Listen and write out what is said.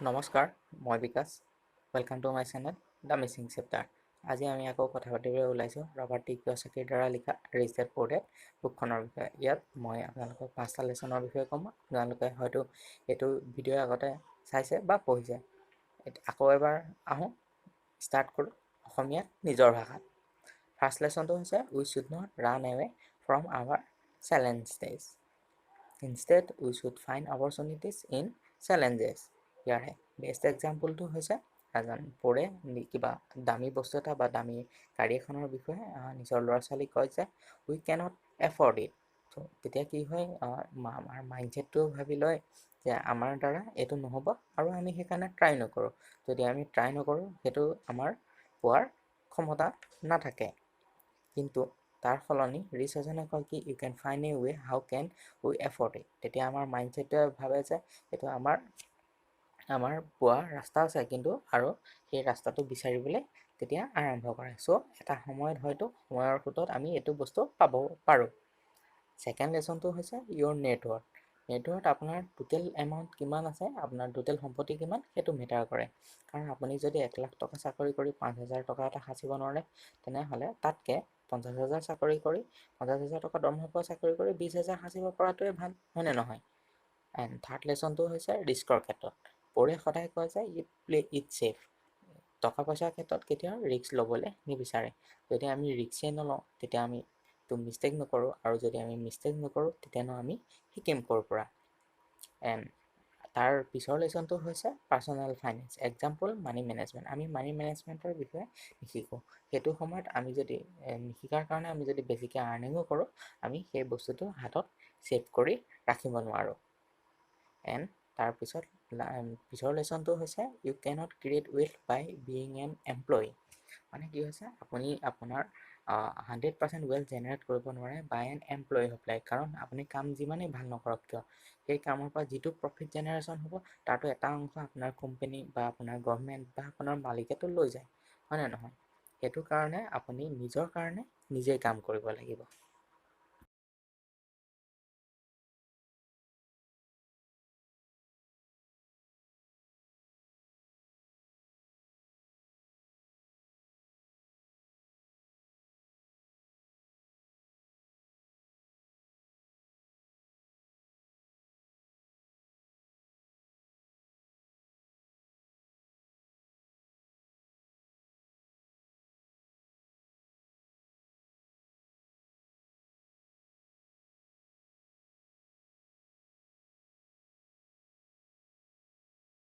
নমস্কাৰ, মই Bikash. Welcome to my channel the Mising chapter. আজি আমি আকৌ কথা পাতিবলৈ ওলাইছোঁ ৰবাৰ্ট টি কিয়চাকিৰ দ্বাৰা লিখা ৰিচ ডেড পুৰ ডেড বুকখনৰ বিষয়ে। ইয়াত মই আপোনালোকক 5টা লেচনৰ বিষয়ে ক'ম। আপোনালোকে হয়তো এইটো ভিডিঅ' আগতে চাইছে বা পঢ়িছে। আকৌ এবাৰ আহোঁ, ষ্টাৰ্ট কৰোঁ অসমীয়াত নিজৰ ভাষাত। ফাৰ্ষ্ট লেচনটো হৈছে we should not run away from our challenges. Instead we should find opportunities in challenges. ইয়াৰে বেষ্ট এক্সাম্পলটো হৈছে এজন পৰে কিবা দামী বস্তু এটা বা দামী গাড়ী এখনৰ বিষয়ে নিজৰ ল'ৰা ছোৱালীক কয় যে উই কেনট এফৰ্ড ইট। ত' তেতিয়া কি হয়, আমাৰ মাইণ্ডছেটটো ভাবি লয় যে আমাৰ দ্বাৰা এইটো নহ'ব আৰু আমি সেইকাৰণে ট্ৰাই নকৰোঁ। যদি আমি ট্ৰাই নকৰোঁ সেইটো আমাৰ পোৱাৰ ক্ষমতা নাথাকে। কিন্তু তাৰ সলনি ৰিচ এজনে কয় কি you can find a way how can we afford it. তেতিয়া আমাৰ মাইণ্ডছেটটোৱে ভাবে যে এইটো আমাৰ পোৱা ৰাস্তা আছে, কিন্তু আৰু সেই ৰাস্তাটো বিচাৰিবলৈ তেতিয়া আৰম্ভ কৰে। চ' এটা সময়ত হয়তো সময়ৰ সোঁতত আমি এইটো বস্তু পাব পাৰোঁ। ছেকেণ্ড লেচনটো হৈছে ইয়'ৰ নেটৱৰ্ক। নেটৱৰ্ক আপোনাৰ টোটেল এমাউণ্ট কিমান আছে, আপোনাৰ টোটেল সম্পত্তি কিমান, সেইটো মেটাৰ কৰে। কাৰণ আপুনি যদি 1 লাখ টকা চাকৰি কৰি 5,000 টকা এটা সাঁচিব নোৱাৰে, তেনেহ'লে তাতকৈ 50,000 চাকৰি কৰি 50,000 টকা দৰমহা পোৱা চাকৰি কৰি 20,000 সাঁচিব পৰাটোৱে ভাল, হয়নে নহয়? এণ্ড থাৰ্ড লেচনটো হৈছে ৰিস্কৰ ক্ষেত্ৰত। পৰে সদায় কয় যে প্লে ইট ছেফ। টকা পইচাৰ ক্ষেত্ৰত কেতিয়াও ৰিস্ক ল'বলৈ নিবিচাৰে। যদি আমি ৰিস্কেই নলওঁ তেতিয়া আমি মিষ্টেক নকৰোঁ, আৰু যদি আমি মিষ্টেক নকৰোঁ তেতিয়ানো আমি শিকিম ক'ৰ পৰা। এণ্ড তাৰ পিছৰ লেচনটো হৈছে পাৰ্চনেল ফাইনেন্স, এক্সাম্পল মানি মেনেজমেণ্ট। আমি মানি মেনেজমেণ্টৰ বিষয়ে নিশিকোঁ। সেইটো সময়ত আমি যদি নিশিকাৰ কাৰণে আমি যদি বেছিকৈ আৰ্নিঙো কৰোঁ, আমি সেই বস্তুটো হাতত ছেভ কৰি ৰাখিব নোৱাৰোঁ। এণ্ড তাৰপিছৰ লেচনটো হৈছে ইউ কেনট ক্ৰিয়েট ৱেল্থ বাই বিইং এন এমপ্লয়ী। মানে কি হৈছে, আপুনি আপোনাৰ 100% ৱেল্থ জেনেৰেট কৰিব নোৱাৰে বাই এন এমপ্লয়ী হৈ পেলাই। কাৰণ আপুনি কাম যিমানেই ভাল নকৰক কিয়, সেই কামৰ পৰা যিটো প্ৰফিট জেনেৰেশ্যন হ'ব তাৰতো এটা অংশ আপোনাৰ কোম্পানী বা আপোনাৰ গভৰ্ণমেণ্ট বা আপোনাৰ মালিকেতো লৈ যায়, হয়নে নহয়? সেইটো কাৰণে আপুনি নিজৰ কাৰণে নিজেই কাম কৰিব লাগিব।